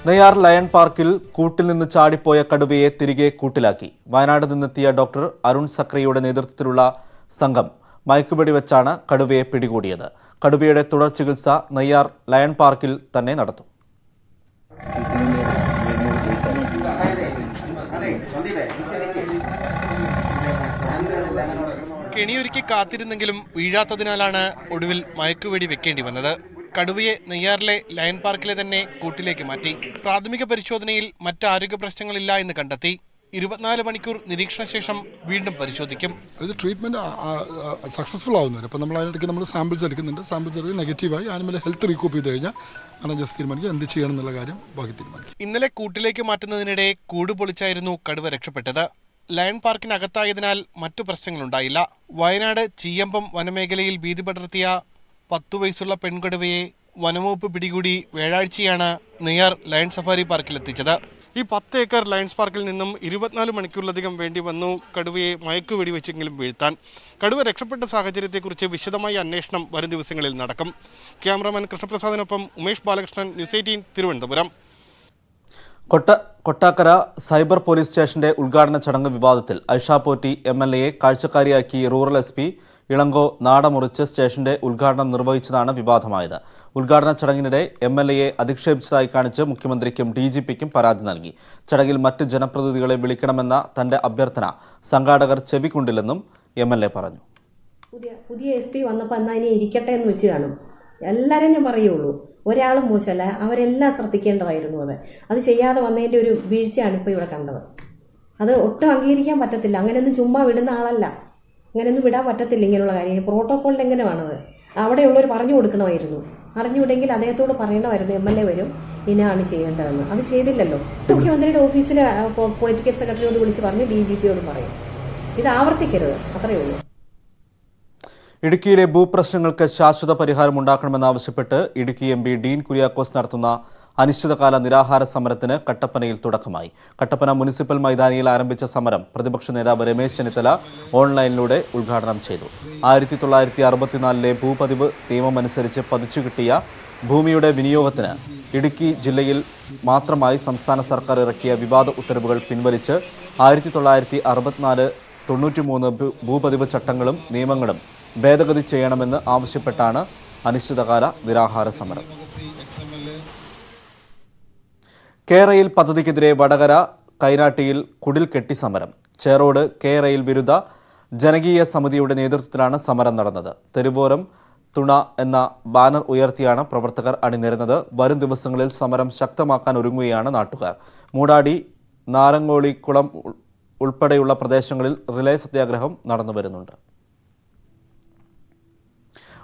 Neyyar lion പാർക്കിൽ കൂട്ടിൽ നിന്ന് ചാടിപ്പോയ കടുവയെ തിരികെ കൂട്ടിലാക്കി. വയനാട് നിന്നെത്തിയ ഡോക്ടർ അരുൺ സക്രിയുടെ നേതൃത്വത്തിലുള്ള സംഘം മയക്കുവെടി വെച്ചാണ് കടുവയെ പിടികൂടിയത്. കടുവയുടെ തുടർ ചികിത്സ നെയ്യാർ ലയൺ പാർക്കിൽ തന്നെ നടത്തും. കെണിയൊരുക്കി കാത്തിരുന്നെങ്കിലും വീഴാത്തതിനാലാണ് ഒടുവിൽ മയക്കുവെടി വെക്കേണ്ടി വന്നത്. കടുവയെ നെയ്യാറിലെ ലയൺ പാർക്കിലെ തന്നെ കൂട്ടിലേക്ക് മാറ്റി. പ്രാഥമിക പരിശോധനയിൽ മറ്റ് ആരോഗ്യ പ്രശ്നങ്ങളില്ല എന്ന് കണ്ടെത്തി. 24 മണിക്കൂർ നിരീക്ഷണ ശേഷം വീണ്ടും പരിശോധിക്കും. ഇത് ട്രീറ്റ്മെന്റ് സക്സസ്ഫുൾ ആവുന്നവരെ അപ്പോൾ നമ്മൾ അതിനിടയ്ക്ക് നമ്മൾ സാമ്പിൾസ് എടുക്കുന്നുണ്ട്. സാമ്പിൾസ് എടുത്ത് നെഗറ്റീവായി ആനിമൽ ഹെൽത്ത് റിക്കൂപ്പ് ചെയ്ത് കഴിഞ്ഞാൽ അങ്ങനെ ജസ്റ്റ് തീരുമാനിക്കും എന്ത് ചെയ്യണം എന്നുള്ള കാര്യം ബാക്കി തീരുമാനിക്കും. ഇന്നലെ കൂട്ടിലേക്ക് മാറ്റുന്നതിനിടെ കൂട് പൊളിച്ചായിരുന്നു കടുവ രക്ഷപ്പെട്ടത്. ലയൺ പാർക്കിനകത്തായതിനാൽ മറ്റു പ്രശ്നങ്ങളുണ്ടായില്ല. വയനാട് ചീയമ്പം വനമേഖലയിൽ ഭീതി പടർത്തിയ 10 വയസ്സുള്ള പെൺകടുവയെ വനംവകുപ്പ് പിടികൂടി വ്യാഴാഴ്ചയാണ് നെയ്യാർ ലയൺ സഫാരി പാർക്കിലെത്തിച്ചത്. ഈ 10 ഏക്കർ ലയൺസ് പാർക്കിൽ നിന്നും 24 മണിക്കൂറിലധികം വേണ്ടി വന്നു കടുവയെ മയക്കുവെടി വെച്ചെങ്കിലും വീഴ്ത്താൻ. കടുവ രക്ഷപ്പെട്ട സാഹചര്യത്തെക്കുറിച്ച് വിശദമായ അന്വേഷണം വരും ദിവസങ്ങളിൽ നടക്കും. ക്യാമറാമാൻ കൃഷ്ണപ്രസാദിനൊപ്പം Umesh Balakrishnan, news 18 Thiruvananthapuram. Kottakkara cyber police സ്റ്റേഷന്റെ ഉദ്ഘാടന ചടങ്ങ് വിവാദത്തിൽ ഐഷ പോറ്റി MLA കാഴ്ചക്കാരിയാക്കി റൂറൽ SP ഇളങ്കോ നാടമുറിച്ച് സ്റ്റേഷന്റെ ഉദ്ഘാടനം നിർവഹിച്ചതാണ് വിവാദമായത്. ഉദ്ഘാടന ചടങ്ങിനിടെ MLAയെ അധിക്ഷേപിച്ചതായി കാണിച്ച് മുഖ്യമന്ത്രിക്കും DGPക്കും പരാതി നൽകി. ചടങ്ങിൽ മറ്റ് ജനപ്രതിനിധികളെ വിളിക്കണമെന്ന തന്റെ അഭ്യർത്ഥന സംഘാടകർ ചെവിക്കൊണ്ടില്ലെന്നും MLA പറഞ്ഞു. പുതിയ SP വന്നപ്പോൾ എന്നാ ഇനി ഇരിക്കട്ടെ എന്ന് വെച്ച് കാണും. എല്ലാവരും ഞാൻ പറയുള്ളൂ, ഒരാളും മോശമല്ല, അവരെല്ലാം ശ്രദ്ധിക്കേണ്ടതായിരുന്നു. അത് ചെയ്യാതെ വന്നതിൻ്റെ ഒരു വീഴ്ചയാണ് ഇപ്പോൾ ഇവിടെ കണ്ടത്. അത് ഒട്ടും അംഗീകരിക്കാൻ പറ്റത്തില്ല. അങ്ങനെയൊന്നും ചുമ്മാ വിടുന്ന ആളല്ല, അങ്ങനെയൊന്നും വിടാൻ പറ്റത്തില്ല. ഇങ്ങനെയുള്ള കാര്യം പ്രോട്ടോക്കോളിൽ എങ്ങനെയാണത് അവിടെയുള്ളവർ പറഞ്ഞു കൊടുക്കണമായിരുന്നു. അറിഞ്ഞുവിടെങ്കിൽ അദ്ദേഹത്തോട് പറയണമായിരുന്നു MLA വരും ഇനാണ് ചെയ്യേണ്ടതെന്ന്. അത് ചെയ്തില്ലല്ലോ. മുഖ്യമന്ത്രിയുടെ ഓഫീസിലെ പൊളിറ്റിക്കൽ സെക്രട്ടറിയോട് വിളിച്ച് പറഞ്ഞു, DGPയോട് പറയും ഇത് ആവർത്തിക്കരുത്, അത്രയേ ഉള്ളൂ. ഇടുക്കിയിലെ ഭൂപ്രശ്നങ്ങൾക്ക് ശാശ്വത പരിഹാരം ഉണ്ടാക്കണമെന്നാവശ്യപ്പെട്ട് ഇടുക്കി MP ഡീൻ കുര്യാക്കോസ് നടത്തുന്ന അനിശ്ചിതകാല നിരാഹാര സമരത്തിന് കട്ടപ്പനയിൽ തുടക്കമായി. കട്ടപ്പന മുനിസിപ്പൽ മൈതാനിയിൽ ആരംഭിച്ച സമരം പ്രതിപക്ഷ നേതാവ് രമേശ് ചെന്നിത്തല ഓൺലൈനിലൂടെ ഉദ്ഘാടനം ചെയ്തു. 1964 ഭൂപതിവ് നിയമമനുസരിച്ച് പതിച്ചു കിട്ടിയ ഭൂമിയുടെ വിനിയോഗത്തിന് ഇടുക്കി ജില്ലയിൽ മാത്രമായി സംസ്ഥാന സർക്കാർ ഇറക്കിയ വിവാദ ഉത്തരവുകൾ പിൻവലിച്ച് 1964, 93 ഭൂപതിവ് ചട്ടങ്ങളും നിയമങ്ങളും ഭേദഗതി ചെയ്യണമെന്ന് ആവശ്യപ്പെട്ടാണ് അനിശ്ചിതകാല നിരാഹാര സമരം. കെ-റെയിൽ പദ്ധതിക്കെതിരെ വടകര കൈനാട്ടിയിൽ കുടിൽ കെട്ടി സമരം. ചേറോട് കെ-റെയിൽ വിരുദ്ധ ജനകീയ സമിതിയുടെ നേതൃത്വത്തിലാണ് സമരം നടന്നത്. തെരുവോരം തുണ എന്ന ബാനർ ഉയർത്തിയാണ് പ്രവർത്തകർ അണിനിരന്നത്. വരും ദിവസങ്ങളിൽ സമരം ശക്തമാക്കാൻ ഒരുങ്ങുകയാണ് നാട്ടുകാർ. മൂടാടി, നാരങ്ങോളിക്കുളം ഉൾപ്പെടെയുള്ള പ്രദേശങ്ങളിൽ റിലേ സത്യാഗ്രഹം നടന്നു വരുന്നുണ്ട്.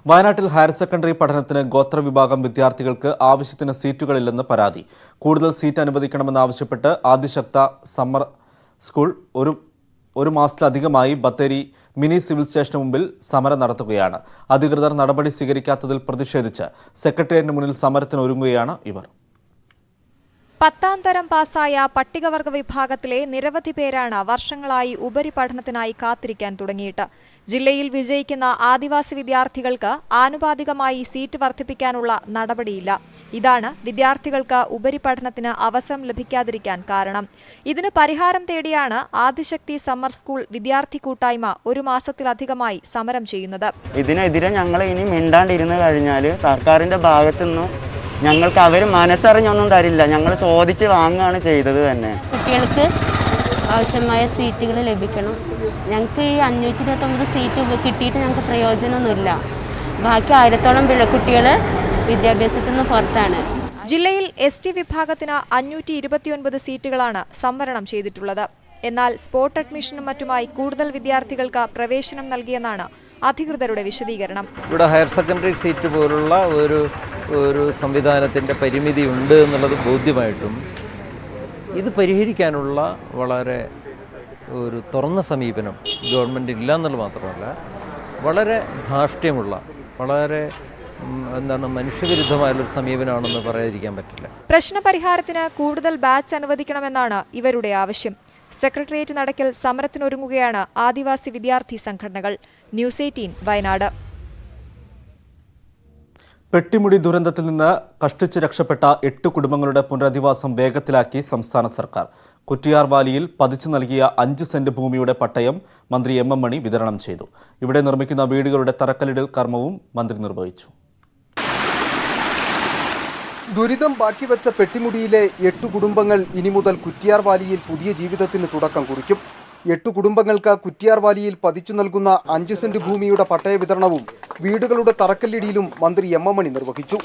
വയനാട്ടിൽ ഹയർ സെക്കൻഡറി പഠനത്തിന് ഗോത്രവിഭാഗം വിദ്യാർത്ഥികൾക്ക് ആവശ്യത്തിന് സീറ്റുകളില്ലെന്ന് പരാതി. കൂടുതൽ സീറ്റ് അനുവദിക്കണമെന്നാവശ്യപ്പെട്ട് ആദിശക്ത സമ്മർ സ്കൂൾ ഒരു മാസത്തിലധികമായി ബത്തേരി മിനി സിവിൽ സ്റ്റേഷന് മുമ്പിൽ സമരം നടത്തുകയാണ്. അധികൃതർ നടപടി സ്വീകരിക്കാത്തതിൽ പ്രതിഷേധിച്ച് സെക്രട്ടേറിയറ്റിന് മുന്നിൽ സമരത്തിന് ഒരുങ്ങുകയാണ് ഇവർ. 10ാം തരം പാസ്സായ പട്ടികവർഗ വിഭാഗത്തിലെ നിരവധി പേരാണ് വർഷങ്ങളായി ഉപരിപഠനത്തിനായി കാത്തിരിക്കാൻ തുടങ്ങിയിട്ട്. ജില്ലയിൽ വിജയിക്കുന്ന ആദിവാസി വിദ്യാർത്ഥികൾക്ക് ആനുപാതികമായി സീറ്റ് വർദ്ധിപ്പിക്കാനുള്ള നടപടിയില്ല. ഇതാണ് വിദ്യാർത്ഥികൾക്ക് ഉപരിപഠനത്തിന് അവസരം ലഭിക്കാതിരിക്കാൻ കാരണം. ഇതിന് പരിഹാരം തേടിയാണ് ആദിശക്തി സമ്മർ സ്കൂൾ വിദ്യാർത്ഥി കൂട്ടായ്മ ഒരു മാസത്തിലധികമായി സമരം ചെയ്യുന്നത്. ഇതിനെതിരെ ഞങ്ങൾ ഇനി മിണ്ടാണ്ടിരുന്നു കഴിഞ്ഞാൽ സർക്കാരിന്റെ ഭാഗത്തുനിന്നും ഞങ്ങൾക്ക് അവർ മനസ്സറിഞ്ഞൊന്നും തരില്ല. ഞങ്ങൾ ചോദിച്ച് വാങ്ങുകയാണ് ചെയ്തത് തന്നെ. കുട്ടികൾക്ക് ആവശ്യമായ സീറ്റുകൾ ലഭിക്കണം. ഞങ്ങൾക്ക് ഈ 529 സീറ്റ് കിട്ടിയിട്ട് ഞങ്ങൾക്ക് പ്രയോജനമൊന്നുമില്ല. ബാക്കി 1000-ഓളം കുട്ടികൾ വിദ്യാഭ്യാസത്തിൽ നിന്ന് പുറത്താണ്. ജില്ലയിൽ ST വിഭാഗത്തിന് 529 സീറ്റുകളാണ് സംവരണം ചെയ്തിട്ടുള്ളത്. എന്നാൽ സ്പോട്ട് അഡ്മിഷനും മറ്റുമായി കൂടുതൽ വിദ്യാർത്ഥികൾക്ക് പ്രവേശനം നൽകിയെന്നാണ് അധികൃതരുടെ വിശദീകരണം. ഇവിടെ ഹയർ സെക്കൻഡറി സീറ്റ് പോലുള്ള ഒരു സംവിധാനത്തിൻ്റെ പരിമിതി ഉണ്ട് എന്നുള്ളത് ബോധ്യമായിട്ടും ഇത് പരിഹരിക്കാനുള്ള വളരെ ഒരു തുറന്ന സമീപനം ഗവൺമെൻറ് ഇല്ല എന്നുള്ളത് മാത്രമല്ല വളരെ ധാർഷ്ട്യമുള്ള വളരെ മനുഷ്യവിരുദ്ധമായുള്ളൊരു സമീപനമാണെന്ന് പറയാതിരിക്കാൻ പറ്റില്ല. പ്രശ്നപരിഹാരത്തിന് കൂടുതൽ ബാച്ച് അനുവദിക്കണമെന്നാണ് ഇവരുടെ ആവശ്യം. സെക്രട്ടേറിയറ്റ് നടക്കൽ സമരത്തിനൊരുങ്ങുകയാണ് ആദിവാസി വിദ്യാർത്ഥി സംഘടനകൾ. ന്യൂസ് 18 വയനാട്. പെട്ടിമുടി ദുരന്തത്തിൽ നിന്ന് കഷ്ടിച്ച് രക്ഷപ്പെട്ട 8 കുടുംബങ്ങളുടെ പുനരധിവാസം വേഗത്തിലാക്കി സംസ്ഥാന സർക്കാർ. കുറ്റിയാർ വാലിയിൽ പതിച്ചു നൽകിയ 5 സെന്റ് ഭൂമിയുടെ പട്ടയം മന്ത്രി എം എം മണി വിതരണം ചെയ്തു. ഇവിടെ നിർമ്മിക്കുന്ന വീടുകളുടെ തറക്കല്ലിടൽ കർമ്മവും മന്ത്രി നിർവഹിച്ചു. ദുരിതം ബാക്കിവെച്ച പെട്ടിമുടിയിലെ 8 കുടുംബങ്ങൾ ഇനി മുതൽ കുറ്റിയാർ വാലിയിൽ പുതിയ ജീവിതത്തിന് തുടക്കം കുറിക്കും. 8 കുടുംബങ്ങൾക്ക് കുറ്റിയാർ വാലിയിൽ പതിച്ചു നൽകുന്ന 5 സെന്റ് ഭൂമിയുടെ പട്ടയ വിതരണവും വീടുകളുടെ തറക്കല്ലിടിയിലും മന്ത്രി എം എം മണി നിർവഹിച്ചു.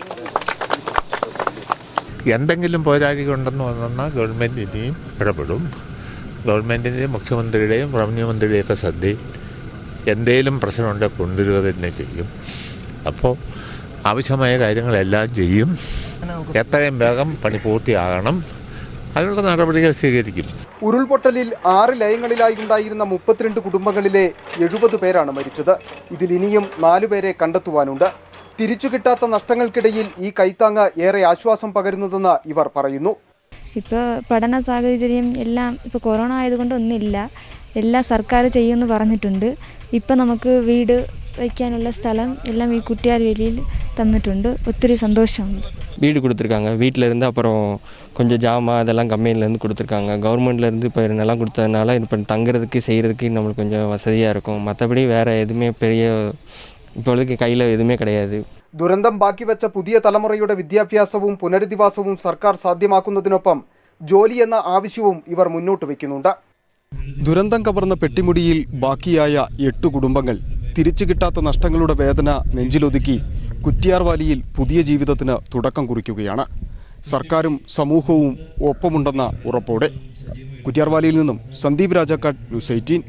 എന്തെങ്കിലും പോരാളികളുണ്ടെന്ന് വന്നാൽ ഗവൺമെൻറ് ഇനിയും ഇടപെടും. ഗവൺമെൻറ്റിൻ്റെയും മുഖ്യമന്ത്രിയുടെയും റവന്യൂ മന്ത്രിയുടെയൊക്കെ ശ്രദ്ധയിൽ എന്തെങ്കിലും പ്രശ്നമുണ്ടെങ്കിൽ കൊണ്ടുവരിക തന്നെ ചെയ്യും. അപ്പോൾ ആവശ്യമായ കാര്യങ്ങളെല്ലാം ചെയ്യും. എത്രയും വേഗം പണി പൂർത്തിയാകണം. അതിനുള്ള നടപടികൾ സ്വീകരിക്കും. ഉരുൾപൊട്ടലിൽ 6 ലയങ്ങളിലായി ഉണ്ടായിരുന്ന 32 കുടുംബങ്ങളിലെ 70 പേരാണ് മരിച്ചത്. ഇതിൽ ഇനിയും 4 പേരെ കണ്ടെത്തുവാനുണ്ട്. തിരിച്ചു കിട്ടാത്ത നഷ്ടങ്ങൾക്കിടയിൽ ഈ കൈത്താങ്ങ് ഏറെ ആശ്വാസം പകരുന്നതെന്ന് ഇവർ പറയുന്നു. ഇപ്പോൾ പഠന സാഹചര്യം എല്ലാം ഇപ്പോൾ കൊറോണ ആയതുകൊണ്ട് ഒന്നുമില്ല, എല്ലാം സർക്കാർ ചെയ്യുമെന്ന് പറഞ്ഞിട്ടുണ്ട്. ഇപ്പം നമുക്ക് വീട് വയ്ക്കാനുള്ള സ്ഥലം എല്ലാം ഈ കുറ്റിയാർ വേലിയിൽ തന്നിട്ടുണ്ട്. ഒത്തിരി സന്തോഷമുണ്ട്. வீடு கொடுத்துருக்காங்க. வீட்டிலேருந்து அப்புறம் கொஞ்சம் ஜாமான் அதெல்லாம் கம்பெனிலேருந்து கொடுத்துருக்காங்க. கவர்மெண்ட்லேருந்து இப்போ நிலம் கொடுத்ததுனால இப்போ தங்குறதுக்கு செய்கிறதுக்கு நம்மளுக்கு கொஞ்சம் வசதியாக இருக்கும். மற்றபடி வேறு எதுவுமே பெரிய இப்பொழுதுக்கு கையில் எதுவுமே கிடையாது. ദുരന്തം ബാക്കിവെച്ച പുതിയ തലമുറയുടെ വിദ്യാഭ്യാസവും പുനരധിവാസവും സർക്കാർ സാധ്യമാക്കുന്നതിനൊപ്പം ജോലി എന്ന ആവശ്യവും ഇവർ മുന്നോട്ട് വയ്ക്കുന്നുണ്ട്. ദുരന്തം കവർന്ന പെട്ടിമുടിയിൽ ബാക്കിയായ 8 കുടുംബങ്ങൾ തിരിച്ചു കിട്ടാത്ത നഷ്ടങ്ങളുടെ വേദന നെഞ്ചിലൊതുക്കി കുറ്റിയാർ വാലിയിൽ പുതിയ ജീവിതത്തിന് തുടക്കം കുറിക്കുകയാണ്. സർക്കാരും സമൂഹവും ഒപ്പമുണ്ടെന്ന ഉറപ്പോടെ. കുറ്റിയാർ വാലിയിൽ നിന്നും സന്ദീപ് രാജാക്കാട്, ന്യൂസ് 18.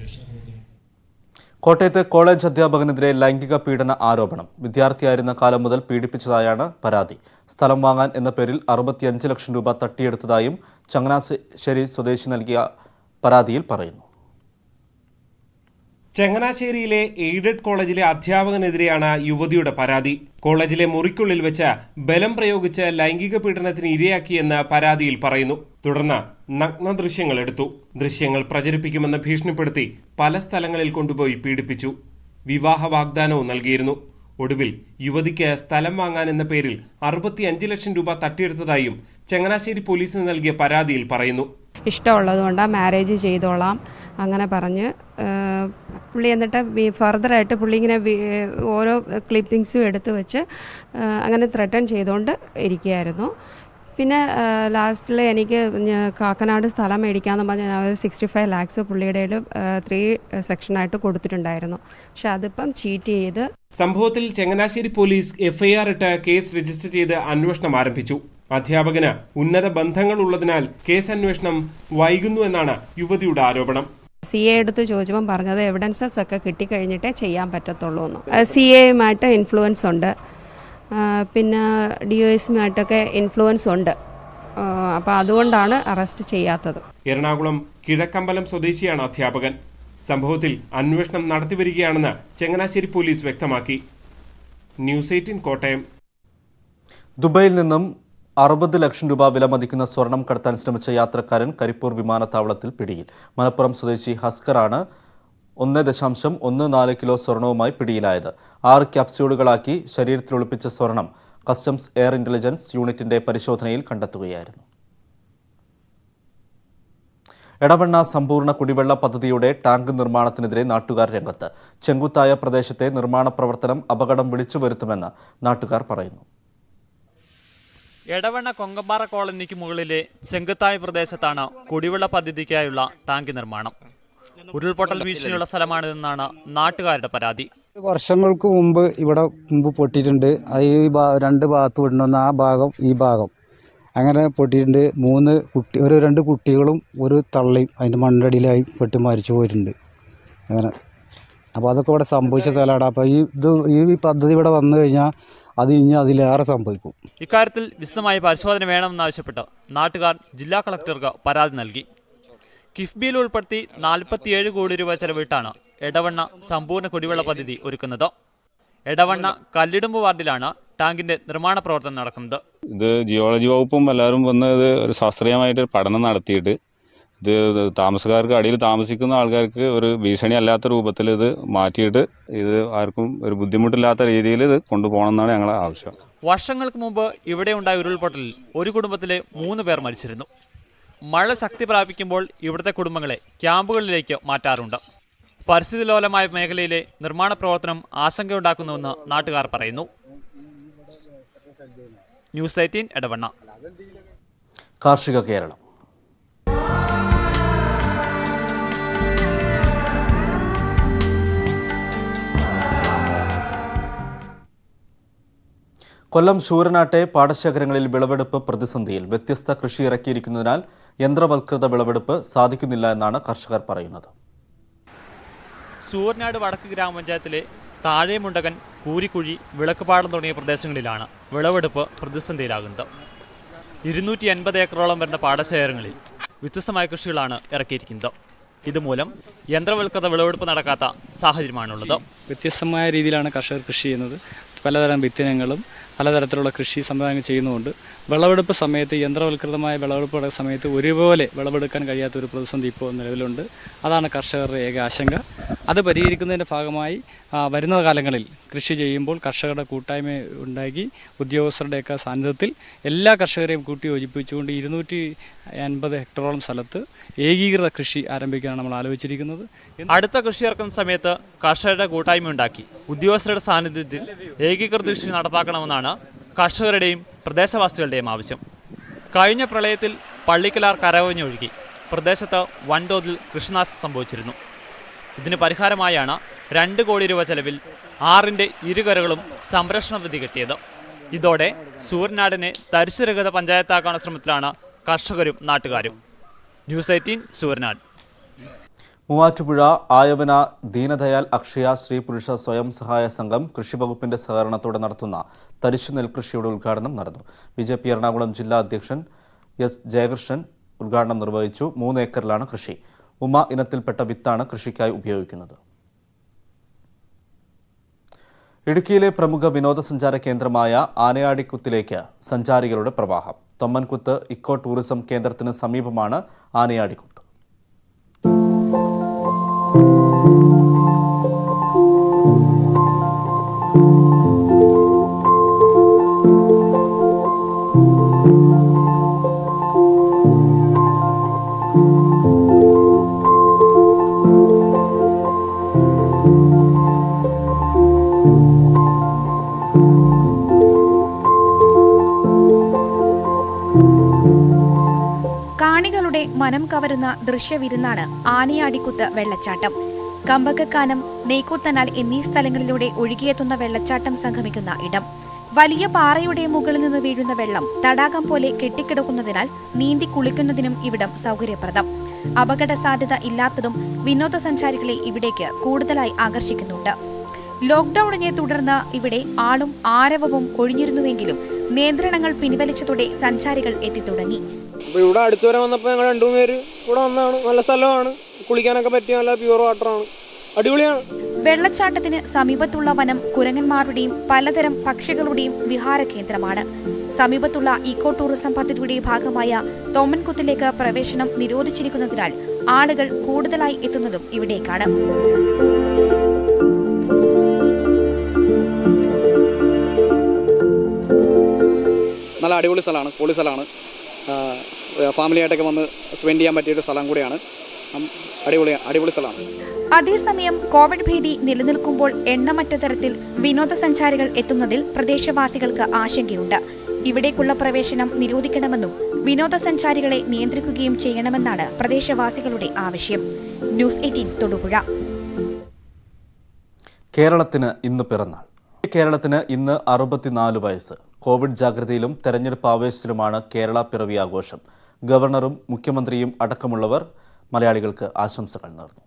കോട്ടയത്ത് കോളേജ് അധ്യാപകനെതിരെ ലൈംഗിക പീഡന ആരോപണം. വിദ്യാർത്ഥിയായിരുന്ന കാലം മുതൽ പീഡിപ്പിച്ചതായാണ് പരാതി. സ്ഥലം വാങ്ങാൻ എന്ന പേരിൽ 65 ലക്ഷം രൂപ തട്ടിയെടുത്തതായും ചങ്ങനാശ്ശേരി സ്വദേശി നൽകിയ പരാതിയിൽ പറയുന്നു. ചങ്ങനാശ്ശേരിയിലെ എയ്ഡഡ് കോളേജിലെ അധ്യാപകനെതിരെയാണ് യുവതിയുടെ പരാതി. കോളേജിലെ മുറിക്കുള്ളിൽ വെച്ച് ബലം പ്രയോഗിച്ച് ലൈംഗിക പീഡനത്തിന് ഇരയാക്കിയെന്ന് പരാതിയിൽ പറയുന്നു. തുടർന്ന് നഗ്ന ദൃശ്യങ്ങൾ എടുത്തു. ദൃശ്യങ്ങൾ പ്രചരിപ്പിക്കുമെന്ന് ഭീഷണിപ്പെടുത്തി പല സ്ഥലങ്ങളിൽ കൊണ്ടുപോയി പീഡിപ്പിച്ചു. വിവാഹ വാഗ്ദാനവും നൽകിയിരുന്നു. ഒടുവിൽ യുവതിക്ക് സ്ഥലം വാങ്ങാൻ എന്ന പേരിൽ 65 ലക്ഷം രൂപ തട്ടിയെടുത്തതായും ചങ്ങനാശ്ശേരി പോലീസിന് നൽകിയ പരാതിയിൽ പറയുന്നു. ഇഷ്ടമുള്ളതുകൊണ്ടാണ് മാരേജ് ചെയ്തോളാം അങ്ങനെ പറഞ്ഞ് പുള്ളി എന്നിട്ട് ഫർദറായിട്ട് പുള്ളി ഇങ്ങനെ ഓരോ ക്ലിപ്പിങ്സും എടുത്ത് വെച്ച് അങ്ങനെ ത്രെട്ടൺ ചെയ്തുകൊണ്ട് ഇരിക്കുകയായിരുന്നു. പിന്നെ ലാസ്റ്റിൽ എനിക്ക് കാക്കനാട് സ്ഥലം മേടിക്കാമെന്ന് പറഞ്ഞാൽ 65 lakhs പുള്ളിയുടെ 3 സെക്ഷനായിട്ട് കൊടുത്തിട്ടുണ്ടായിരുന്നു. പക്ഷെ അതിപ്പം ചീറ്റ് ചെയ്ത്. സംഭവത്തിൽ ചങ്ങനാശ്ശേരി പോലീസ് FIR ഇട്ട് കേസ് രജിസ്റ്റർ ചെയ്ത് അന്വേഷണം ആരംഭിച്ചു. അധ്യാപകന് ഉന്നത ബന്ധങ്ങൾ ഉള്ളതിനാൽ കേസ് അന്വേഷണം വൈകുന്നുവെന്നാണ് യുവതിയുടെ ആരോപണം. CA എടുത്ത് ചോദിച്ചപ്പം പറഞ്ഞത് എവിഡൻസസ് ഒക്കെ കിട്ടിക്കഴിഞ്ഞിട്ടേ ചെയ്യാൻ പറ്റത്തുള്ളൂ എന്ന്. CAയുമായിട്ട് ഇൻഫ്ലുവൻസ് ഉണ്ട്, പിന്നെ DOSമായിട്ടൊക്കെ ഇൻഫ്ലുവൻസ് ഉണ്ട്. അപ്പോൾ അതുകൊണ്ടാണ് അറസ്റ്റ് ചെയ്യാത്തത്. എറണാകുളം കിഴക്കമ്പലം സ്വദേശിയാണ് അധ്യാപകൻ. സംഭവത്തിൽ അന്വേഷണം നടത്തിവരികയാണെന്ന് ചങ്ങനാശ്ശേരി പോലീസ് വ്യക്തമാക്കി. ന്യൂസ് 18 കോട്ടയം. ദുബൈയിൽ നിന്നും 60 ലക്ഷം രൂപ വിലമതിക്കുന്ന സ്വർണം കടത്താൻ ശ്രമിച്ച യാത്രക്കാരൻ കരിപ്പൂർ വിമാനത്താവളത്തിൽ പിടിയിൽ. മലപ്പുറം സ്വദേശി ഹസ്കറാണ് 1.14 കിലോ സ്വർണവുമായി പിടിയിലായത്. 6 ക്യാപ്സ്യൂളുകളാക്കി ശരീരത്തിൽ ഒളിപ്പിച്ച സ്വർണം കസ്റ്റംസ് എയർ ഇന്റലിജൻസ് യൂണിറ്റിന്റെ പരിശോധനയിൽ കണ്ടെത്തുകയായിരുന്നു. എടവണ്ണ സമ്പൂർണ്ണ കുടിവെള്ള പദ്ധതിയുടെ ടാങ്ക് നിർമ്മാണത്തിനെതിരെ നാട്ടുകാർ രംഗത്ത്. ചെങ്കുത്തായ പ്രദേശത്തെ നിർമ്മാണ പ്രവർത്തനം അപകടം വിളിച്ചു വരുത്തുമെന്ന് നാട്ടുകാർ പറയുന്നു. എടവണ്ണ കൊങ്കമ്പാറ കോളനിക്ക് മുകളിലെ ചെങ്കുത്തായ പ്രദേശത്താണ് കുടിവെള്ള പദ്ധതിക്കായുള്ള ടാങ്ക് നിർമ്മാണം. ഉരുൾപൊട്ടൽ ഭീഷണിയുള്ള സ്ഥലമാണിതെന്നാണ് നാട്ടുകാരുടെ പരാതി. വർഷങ്ങൾക്ക് മുമ്പ് ഇവിടെ പൊട്ടിയിട്ടുണ്ട്. അത് ഈ 2 ഭാഗത്ത് വിടണമെന്ന് ആ ഭാഗം ഈ ഭാഗം അങ്ങനെ പൊട്ടിയിട്ടുണ്ട്. 2 കുട്ടികളും ഒരു തള്ളയും അതിൻ്റെ മണ്ണടിയിലായി പെട്ട് മരിച്ചു പോയിട്ടുണ്ട്. അങ്ങനെ അപ്പോൾ അതൊക്കെ ഇവിടെ സംഭവിച്ച സ്ഥലമാണ്. അപ്പോൾ ഈ പദ്ധതി ഇവിടെ വന്നു കഴിഞ്ഞാൽ അത് ഇനി അതിലേറെ സംഭവിക്കും. ഇക്കാര്യത്തിൽ വിശദമായ പരിശോധന വേണമെന്നാവശ്യപ്പെട്ട് നാട്ടുകാർ ജില്ലാ കളക്ടർക്ക് പരാതി നൽകി. കിഫ്ബിയിൽ ഉൾപ്പെടുത്തി 47 കോടി രൂപ ചെലവിട്ടാണ് എടവണ്ണ സമ്പൂർണ്ണ കുടിവെള്ള പദ്ധതി ഒരുക്കുന്നത്. എടവണ്ണ കല്ലിടുമ്പ് വാർഡിലാണ് ടാങ്കിന്റെ നിർമ്മാണ പ്രവർത്തനം നടക്കുന്നത്. ഇത് ജിയോളജി വകുപ്പും എല്ലാവരും വന്ന് ഇത് ഒരു ശാസ്ത്രീയമായിട്ട് പഠനം നടത്തിയിട്ട് ഇത് താമസക്കാർക്ക് അടിയിൽ താമസിക്കുന്ന ആൾക്കാർക്ക് ഒരു ഭീഷണി അല്ലാത്ത രൂപത്തിൽ ഇത് മാറ്റിയിട്ട് ഇത് ആർക്കും ഒരു ബുദ്ധിമുട്ടില്ലാത്ത രീതിയിൽ ഇത് കൊണ്ടുപോകണമെന്നാണ് ഞങ്ങളുടെ ആവശ്യം. വർഷങ്ങൾക്ക് മുമ്പ് ഇവിടെ ഉണ്ടായ ഉരുൾപൊട്ടലിൽ ഒരു കുടുംബത്തിലെ 3 പേർ മരിച്ചിരുന്നു. മഴ ശക്തി പ്രാപിക്കുമ്പോൾ ഇവിടുത്തെ കുടുംബങ്ങളെ ക്യാമ്പുകളിലേക്ക് മാറ്റാറുണ്ട്. പരിസ്ഥിതി ലോലമായ മേഖലയിലെ നിർമ്മാണ പ്രവർത്തനം ആശങ്കയുണ്ടാക്കുന്നുവെന്ന് നാട്ടുകാർ പറയുന്നു. ന്യൂസ് 18 എടവണ്ണ. കാർഷിക കേരളം. കൊല്ലം ശൂരനാട്ടെ പാടശേഖരങ്ങളിൽ വിളവെടുപ്പ് പ്രതിസന്ധിയിൽ. വ്യത്യസ്ത കൃഷി ഇറക്കിയിരിക്കുന്നതിനാൽ യന്ത്രവൽകൃത വിളവെടുപ്പ് സാധിക്കുന്നില്ല എന്നാണ് കർഷകർ പറയുന്നത്. ശൂരനാട് വടക്ക് ഗ്രാമപഞ്ചായത്തിലെ താഴെമുണ്ടകൻ, കൂരിക്കുഴി, വിളക്കുപാടം തുടങ്ങിയ പ്രദേശങ്ങളിലാണ് വിളവെടുപ്പ് പ്രതിസന്ധിയിലാകുന്നത്. 250 ഏക്കറോളം വരുന്ന പാടശേഖരങ്ങളിൽ വ്യത്യസ്തമായ കൃഷികളാണ് ഇറക്കിയിരിക്കുന്നത്. ഇതുമൂലം യന്ത്രവൽകൃത വിളവെടുപ്പ് നടക്കാത്ത സാഹചര്യമാണുള്ളത്. വ്യത്യസ്തമായ രീതിയിലാണ് കർഷകർ കൃഷി ചെയ്യുന്നത്. പലതരം വിത്തിനങ്ങളും പലതരത്തിലുള്ള കൃഷി സംവിധാനങ്ങൾ ചെയ്യുന്നതുകൊണ്ട് വിളവെടുപ്പ് സമയത്ത് യന്ത്രവൽകൃതമായ വിളവെടുപ്പ് സമയത്ത് ഒരുപോലെ വിളവെടുക്കാൻ കഴിയാത്ത ഒരു പ്രതിസന്ധി ഇപ്പോൾ നിലവിലുണ്ട്. അതാണ് കർഷകരുടെ ഏക ആശങ്ക. അത് പരിഹരിക്കുന്നതിൻ്റെ ഭാഗമായി വരുന്ന കാലങ്ങളിൽ കൃഷി ചെയ്യുമ്പോൾ കർഷകരുടെ കൂട്ടായ്മ ഉണ്ടാക്കി ഉദ്യോഗസ്ഥരുടെയൊക്കെ സാന്നിധ്യത്തിൽ എല്ലാ കർഷകരെയും കൂട്ടി യോജിപ്പിച്ചുകൊണ്ട് 250 ഹെക്ടറോളം സ്ഥലത്ത് ഏകീകൃത കൃഷി ആരംഭിക്കാനാണ് നമ്മൾ ആലോചിച്ചിരിക്കുന്നത്. അടുത്ത കൃഷി ഇറക്കുന്ന സമയത്ത് കർഷകരുടെ കൂട്ടായ്മ ഉണ്ടാക്കി ഉദ്യോഗസ്ഥരുടെ സാന്നിധ്യത്തിൽ ഏകീകൃത കൃഷി നടപ്പാക്കണമെന്നാണ് കർഷകരുടെയും പ്രദേശവാസികളുടെയും ആവശ്യം. കഴിഞ്ഞ പ്രളയത്തിൽ പള്ളിക്കലാർ കരകവിഞ്ഞൊഴുകി പ്രദേശത്ത് വൻതോതിൽ കൃഷിനാശം സംഭവിച്ചിരുന്നു. ഇതിന് പരിഹാരമായാണ് 2 കോടി രൂപ ചെലവിൽ 6ന്റെ ഇരുകരകളും സംരക്ഷണ വിധി കെട്ടിയത്. ഇതോടെ ശൂരനാടിനെ തരിശുരഹിത പഞ്ചായത്താക്കാനുള്ള ശ്രമത്തിലാണ് കർഷകരും നാട്ടുകാരും. ന്യൂസ് 18 ശൂരനാട്. മൂവാറ്റുപുഴ ആയവന ദീനദയാൽ അക്ഷയ സ്ത്രീ പുരുഷ സ്വയം സഹായ സംഘം കൃഷിവകുപ്പിന്റെ സഹകരണത്തോടെ നടത്തുന്ന തരിശു നെൽകൃഷിയുടെ ഉദ്ഘാടനം നടന്നു. ബിജെപി എറണാകുളം ജില്ലാ അധ്യക്ഷൻ എസ് ജയകൃഷ്ണൻ ഉദ്ഘാടനം നിർവഹിച്ചു. 3 ഏക്കറിലാണ് കൃഷി. ഉമ ഇനത്തിൽപ്പെട്ട വിത്താണ് കൃഷിക്കായി ഉപയോഗിക്കുന്നത്. ഇടുക്കിയിലെ പ്രമുഖ വിനോദസഞ്ചാര കേന്ദ്രമായ ആനയാടിക്കുത്തിലേക്ക് സഞ്ചാരികളുടെ പ്രവാഹം. തൊമ്മൻകുത്ത് ഇക്കോ ടൂറിസം കേന്ദ്രത്തിന് സമീപമാണ് ആനയാടിക്കുത്ത്. കാണികളുടെ മനം കവരുന്ന ദൃശ്യവിരുന്നാണ് ആനയാടിക്കുത്ത് വെള്ളച്ചാട്ടം. കമ്പകക്കാനം, നെയ്ക്കൂത്തനാൽ എന്നീ സ്ഥലങ്ങളിലൂടെ ഒഴുകിയെത്തുന്ന വെള്ളച്ചാട്ടം സംഗമിക്കുന്ന ഇടം. വലിയ പാറയുടെ മുകളിൽ നിന്ന് വീഴുന്ന വെള്ളം തടാകം പോലെ കെട്ടിക്കിടക്കുന്നതിനാൽ നീന്തി കുളിക്കുന്നതിനും ഇവിടം സൗകര്യപ്രദം. അപകട സാധ്യത ഇല്ലാത്തതും വിനോദസഞ്ചാരികളെ ഇവിടേക്ക് കൂടുതലായി ആകർഷിക്കുന്നുണ്ട്. ലോക്ഡൌണിനെ തുടർന്ന് ഇവിടെ ആളും ആരവവും ഒഴിഞ്ഞിരുന്നുവെങ്കിലും നിയന്ത്രണങ്ങൾ പിൻവലിച്ചതോടെ സഞ്ചാരികൾ എത്തിത്തുടങ്ങി. ഇവിടെ അടുത്ത് വരെ വന്നപ്പോൾ ഞങ്ങൾ 2 പേര് ഇവിടെ വന്നതാണ്. നല്ല സ്ഥലമാണ്, കുളിക്കാനൊക്കെ പറ്റിയ നല്ല പ്യൂർ വാട്ടറാണ്, അടിപൊളിയാണ്. വെള്ളച്ചാട്ടത്തിന് സമീപത്തുള്ള വനം കുരങ്ങന്മാരുടെയും പലതരം പക്ഷികളുടെയും വിഹാര കേന്ദ്രമാണ്. സമീപത്തുള്ള ഇക്കോ ടൂറിസം പദ്ധതിയുടെ ഭാഗമായ തൊമ്മൻകുത്തിലേക്ക് പ്രവേശനം നിരോധിച്ചിരിക്കുന്നതിനാൽ ആളുകൾ കൂടുതലായി എത്തുന്നതും ഇവിടേക്കാണ്. നല്ല അടിപൊളി സ്ഥലമാണ്, പൊളി സ്ഥലമാണ്. ഫാമിലിയായിട്ടൊക്കെ വന്ന് സ്പെൻഡ് ചെയ്യാൻ പറ്റിയൊരു സ്ഥലം കൂടിയാണ്. അടിപൊളി സ്ഥലമാണ്. അതേസമയം കോവിഡ് ഭീതി നിലനിൽക്കുമ്പോൾ എണ്ണമറ്റ തരത്തിൽ വിനോദസഞ്ചാരികൾ എത്തുന്നതിൽ പ്രദേശവാസികൾക്ക് ആശങ്കയുണ്ട്. ഇവിടേക്കുള്ള പ്രവേശനം നിരോധിക്കണമെന്നും വിനോദസഞ്ചാരികളെ നിയന്ത്രിക്കുകയും ചെയ്യണമെന്നാണ് പ്രദേശവാസികളുടെ ആവശ്യം. ന്യൂസ് 18 തൊടുപുഴ. കേരളത്തിന് ഇന്ന് പിറന്നാൾ. കേരളത്തിന് ഇന്ന് 64 വയസ്സ്. കോവിഡ് ജാഗ്രതയിലും തെരഞ്ഞെടുപ്പ് ആവേശത്തിലുമാണ് കേരള പിറവി ആഘോഷം. ഗവർണറും മുഖ്യമന്ത്രിയും അടക്കമുള്ളവർ മലയാളികൾക്ക് ആശംസകൾ നേർന്നു.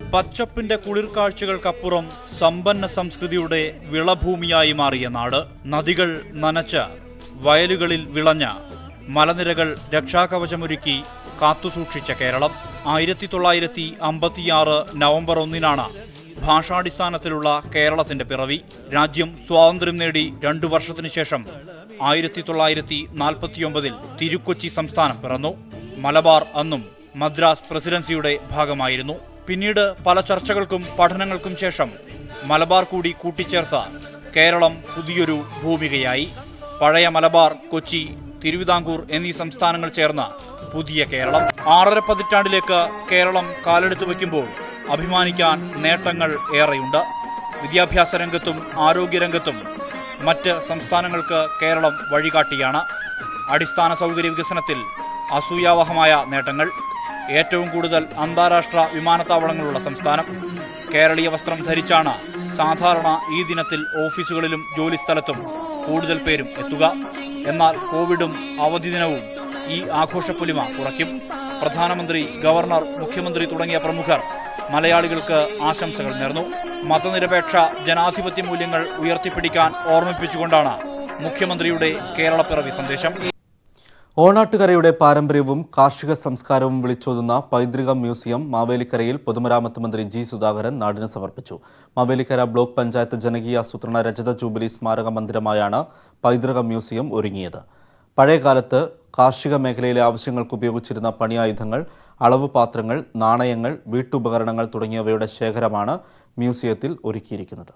പച്ചപ്പിന്റെ കുളിർക്കാഴ്ചകൾക്കപ്പുറം സമ്പന്ന സംസ്കൃതിയുടെ വിളഭൂമിയായി മാറിയ നാട്. നദികൾ നനച്ച്, വയലുകളിൽ വിളഞ്ഞ, മലനിരകൾ രക്ഷാകവചമൊരുക്കി കാത്തുസൂക്ഷിച്ച കേരളം. 1956 നവംബർ 1 ഭാഷാടിസ്ഥാനത്തിലുള്ള കേരളത്തിന്റെ പിറവി. രാജ്യം സ്വാതന്ത്ര്യം നേടി 2 വർഷത്തിനു ശേഷം 1949 തിരുക്കൊച്ചി സംസ്ഥാനം പിറന്നു. മലബാർ അന്നും മദ്രാസ് പ്രസിഡൻസിയുടെ ഭാഗമായിരുന്നു. പിന്നീട് പല ചർച്ചകൾക്കും പഠനങ്ങൾക്കും ശേഷം മലബാർ കൂടി കൂട്ടിച്ചേർത്ത കേരളം പുതിയൊരു ഭൂമികയായി. പഴയ മലബാർ, കൊച്ചി, തിരുവിതാംകൂർ എന്നീ സംസ്ഥാനങ്ങൾ ചേർന്ന പുതിയ കേരളം. 6.5 പതിറ്റാണ്ടിലേക്ക് കേരളം കാലെടുത്തു വയ്ക്കുമ്പോൾ അഭിമാനിക്കാൻ നേട്ടങ്ങൾ ഏറെയുണ്ട്. വിദ്യാഭ്യാസ രംഗത്തും ആരോഗ്യരംഗത്തും മറ്റ് സംസ്ഥാനങ്ങൾക്ക് കേരളം വഴികാട്ടിയാണ്. അടിസ്ഥാന സൗകര്യ വികസനത്തിൽ അസൂയാവഹമായ നേട്ടങ്ങൾ. ഏറ്റവും കൂടുതൽ അന്താരാഷ്ട്ര വിമാനത്താവളങ്ങളുള്ള സംസ്ഥാനം. കേരളീയ വസ്ത്രം ധരിച്ചാണ് സാധാരണ ഈ ദിനത്തിൽ ഓഫീസുകളിലും ജോലിസ്ഥലത്തും കൂടുതൽ പേരും എത്തുക. എന്നാൽ കോവിഡും അവധി ദിനവും ഈ ആഘോഷപ്പൊലിമ കുറയ്ക്കും. പ്രധാനമന്ത്രി, ഗവർണർ, മുഖ്യമന്ത്രി തുടങ്ങിയ പ്രമുഖർ മലയാളികൾക്ക് ആശംസകൾ നേർന്നു. മതനിരപേക്ഷ ജനാധിപത്യ മൂല്യങ്ങൾ ഉയർത്തിപ്പിടിക്കാൻ ഓർമ്മിപ്പിച്ചുകൊണ്ടാണ് മുഖ്യമന്ത്രിയുടെ കേരളപ്പിറവി സന്ദേശം. ഓണാട്ടുകരയുടെ പാരമ്പര്യവും കാർഷിക സംസ്കാരവും വിളിച്ചോതുന്ന പൈതൃക മ്യൂസിയം മാവേലിക്കരയിൽ പൊതുമരാമത്ത് മന്ത്രി ജി സുധാകരൻ നാടിന് സമർപ്പിച്ചു. മാവേലിക്കര ബ്ലോക്ക് പഞ്ചായത്ത് ജനകീയാസൂത്രണ രജത ജൂബിലി സ്മാരക മന്ദിരമായാണ് പൈതൃക മ്യൂസിയം ഒരുങ്ങിയത്. പഴയകാലത്ത് കാർഷിക മേഖലയിലെ ആവശ്യങ്ങൾക്ക് ഉപയോഗിച്ചിരുന്ന പണിയായുധങ്ങൾ, അളവ് പാത്രങ്ങൾ, നാണയങ്ങൾ, വീട്ടുപകരണങ്ങൾ തുടങ്ങിയവയുടെ ശേഖരമാണ് മ്യൂസിയത്തിൽ ഒരുക്കിയിരിക്കുന്നത്.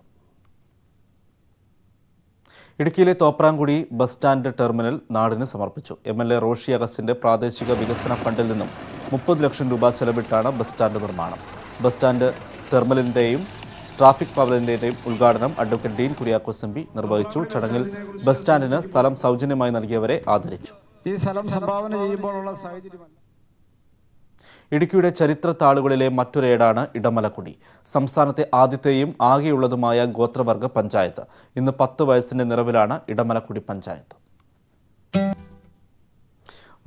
ഇടുക്കിയിലെ തോപ്രാംകുടി ബസ് സ്റ്റാൻഡ് ടെർമിനൽ നാടിന് സമർപ്പിച്ചു. MLA റോഷി അഗസ്റ്റിന്റെ പ്രാദേശിക വികസന ഫണ്ടിൽ നിന്നും 30 ലക്ഷം രൂപ ചെലവിട്ടാണ് ബസ് സ്റ്റാൻഡ് നിർമ്മാണം. ബസ് സ്റ്റാൻഡ് ടെർമിനലിന്റെയും ട്രാഫിക് പവലിന്റെയും ഉദ്ഘാടനം അഡ്വക്കേറ്റ് ഡീൻ കുര്യാക്കോസ് MP നിർവഹിച്ചു. ചടങ്ങിൽ ബസ് സ്റ്റാൻഡിന് സ്ഥലം സൗജന്യമായി നൽകിയവരെ ആദരിച്ചു. ഈ സ്ഥലം സംഭാവന ചെയ്യുമ്പോഴുള്ള സാഹചര്യം ഇടുക്കിയുടെ ചരിത്ര താളുകളിലെ മറ്റൊരേടാണ് ഇടമലക്കുടി. സംസ്ഥാനത്തെ ആദ്യത്തെയും ആകെയുള്ളതുമായ ഗോത്രവർഗ പഞ്ചായത്ത്. ഇന്ന് 10 വയസ്സിന്റെ നിറവിലാണ് ഇടമലക്കുടി പഞ്ചായത്ത്.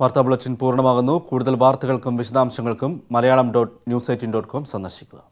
വാർത്താ ബുള്ളറ്റിൻ പൂർണ്ണമാകുന്നു. കൂടുതൽ വാർത്തകൾക്കും വിശദാംശങ്ങൾക്കും malayalam.newseighteen.com സന്ദർശിക്കുക.